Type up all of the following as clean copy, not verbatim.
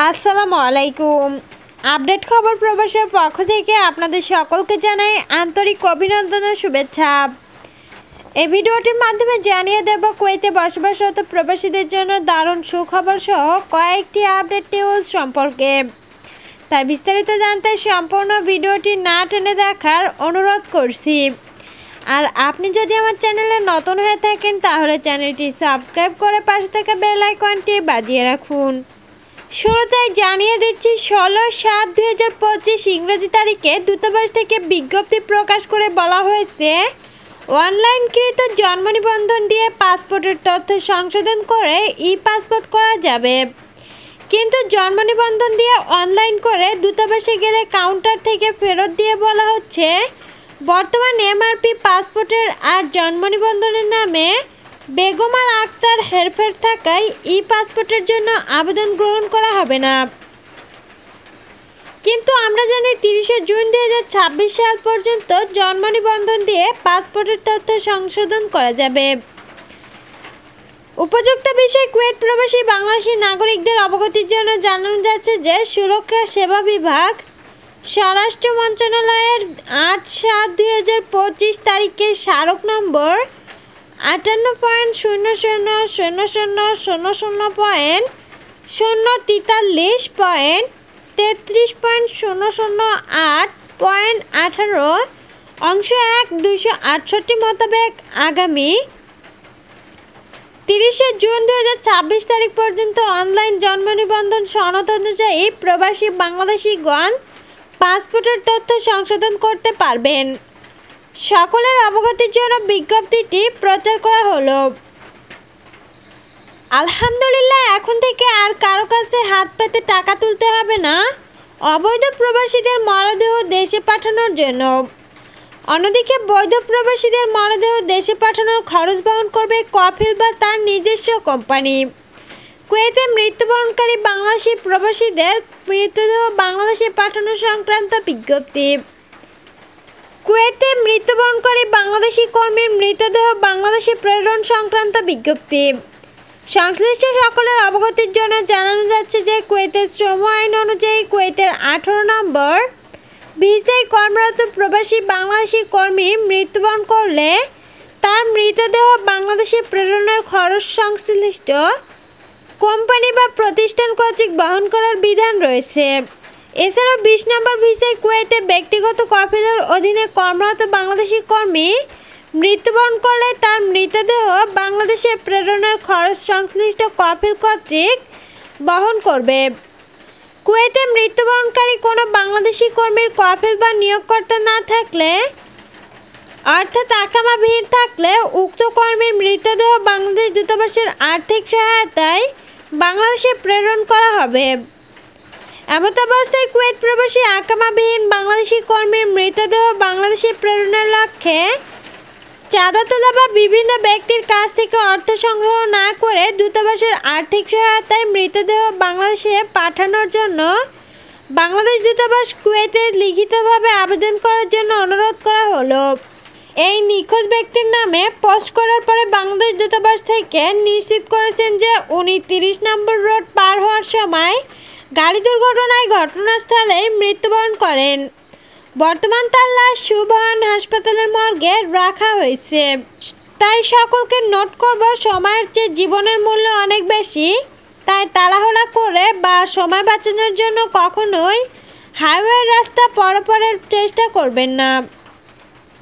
আসসালামু আলাইকুম। আপডেট খবর প্রবাসের পক্ষ থেকে আপনাদের সকলকে জানাই আন্তরিক অভিনন্দন ও শুভেচ্ছা। এই ভিডিওটির মাধ্যমে জানিয়ে দেব কুয়েতে বসবাসরত প্রবাসীদের জন্য দারুণ সুখবর সহ কয়েকটি আপডেট নিউজ সম্পর্কে। তাই বিস্তারিত জানতে সম্পূর্ণ ভিডিওটি না টেনে দেখার অনুরোধ করছি। আর আপনি যদি আমার চ্যানেলে নতুন হয়ে থাকেন তাহলে চ্যানেলটি সাবস্ক্রাইব করে পাশে থাকা বেল আইকনটি বাজিয়ে রাখুন। শুরুতেই জানিয়ে দিচ্ছি 16/7/2025 ইংরেজি তারিখে দূতাবাস থেকে বিজ্ঞপ্তি প্রকাশ করে বলা হয়েছে অনলাইনকৃত জন্ম নিবন্ধন দিয়ে পাসপোর্টের তথ্য সংশোধন করে ই-পাসপোর্ট করা যাবে। কিন্তু জন্ম নিবন্ধন দিয়ে অনলাইন করে দূতাবাসে গেলে কাউন্টার থেকে ফেরত দিয়ে বলা হচ্ছে বর্তমান এমআরপি পাসপোর্টের আর জন্ম নিবন্ধনের নামে বেগম আক্তার হেরফের থাকায় ই-পাসপোর্টের জন্য আবেদন গ্রহণ করা হবে না। কিন্তু আমরা জানি 30 জুন 2026 সাল পর্যন্ত জন্ম নিবন্ধন দিয়ে পাসপোর্টের তথ্য সংশোধন করা যাবে। উপযুক্ত বিষয়ে কুয়েত প্রবাসী বাংলাদেশি নাগরিকদের অবগতির জন্য জানানো যাচ্ছে যে সুরক্ষা সেবা বিভাগ স্বরাষ্ট্র মন্ত্রণালয়ের 8/7/2025 তারিখে স্মারক নম্বর 58.000000.43.008.18 অংশ 1 268 মোতাবেক আগামী 30 জুন 2026 তারিখ পর্যন্ত অনলাইন জন্ম নিবন্ধন সনদ অনুযায়ী প্রবাসী বাংলাদেশিগণ পাসপোর্টের তথ্য সংশোধন করতে পারবেন। সকলের অবগতির জন্য বিজ্ঞপ্তিটি প্রচার করা হলো। আলহামদুলিল্লাহ, এখন থেকে আর কারো কাছে হাত পেতে টাকা তুলতে হবে না অবৈধ প্রবাসীদের মরদেহ দেশে পাঠানোর জন্য। অন্যদিকে বৈধ প্রবাসীদের মরদেহ দেশে পাঠানোর খরচ বহন করবে কফিল বা তার নিজস্ব কোম্পানি। কুয়েতে মৃত্যুবরণকারী বাংলাদেশি প্রবাসীদের মৃতদেহ বাংলাদেশে পাঠানো সংক্রান্ত বিজ্ঞপ্তি। কুয়েতে মৃত্যুবরণকারী বাংলাদেশি কর্মীর মৃতদেহ বাংলাদেশে প্রেরণ সংক্রান্ত বিজ্ঞপ্তি। সংশ্লিষ্ট সকলের অবগতির জন্য জানানো যাচ্ছে যে কুয়েতের শ্রম আইন অনুযায়ী কুয়েতের 18 নম্বর ভিসায় কর্মরত প্রবাসী বাংলাদেশি কর্মী মৃত্যুবরণ করলে তার মৃতদেহ বাংলাদেশে প্রেরণের খরচ সংশ্লিষ্ট কোম্পানি বা প্রতিষ্ঠান কর্তৃক বহন করার বিধান রয়েছে। এছাড়াও 20 নম্বর ভিসায় কুয়েতে ব্যক্তিগত কফিলের অধীনে কর্মরত বাংলাদেশি কর্মী মৃত্যুবরণ করলে তার মৃতদেহ বাংলাদেশে প্রেরণের খরচ সংশ্লিষ্ট কফিল কর্তৃক বহন করবে। কুয়েতে মৃত্যুবরণকারী কোনো বাংলাদেশি কর্মীর কফিল বা নিয়োগকর্তা না থাকলে অর্থাৎ আকামাবিহীন থাকলে উক্ত কর্মীর মৃতদেহ বাংলাদেশ দূতাবাসের আর্থিক সহায়তায় বাংলাদেশে প্রেরণ করা হবে। এমত অবস্থায় কুয়েত প্রবাসী আকামাবিহীন বাংলাদেশি কর্মীর মৃতদেহ বাংলাদেশে প্রেরণের লক্ষ্যে চাঁদা তোলা বা বিভিন্ন ব্যক্তির কাছ থেকে অর্থ সংগ্রহ না করে দূতাবাসের আর্থিক সহায়তায় মৃতদেহ বাংলাদেশে পাঠানোর জন্য বাংলাদেশ দূতাবাস কুয়েতে লিখিতভাবে আবেদন করার জন্য অনুরোধ করা হলো। এই নিখোঁজ ব্যক্তির নামে পোস্ট করার পরে বাংলাদেশ দূতাবাস থেকে নিশ্চিত করেছেন যে উনি 30 নম্বর রোড পার হওয়ার সময় গাড়ি দুর্ঘটনায় ঘটনাস্থলে মৃত্যুবরণ করেন। বর্তমান তার লাশ সুবহান হাসপাতালের মর্গে রাখা হয়েছে। তাই সকলকে নোট করব, সময়ের চেয়ে জীবনের মূল্য অনেক বেশি। তাই তাড়াহুড়া করে বা সময় বাঁচানোর জন্য কখনোই হাইওয়ে রাস্তা পারাপারের চেষ্টা করবেন না।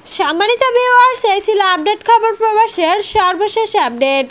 সম্মানিত ভিউয়ার্স, এই ছিল আপডেট খবর প্রবাসের সর্বশেষ আপডেট।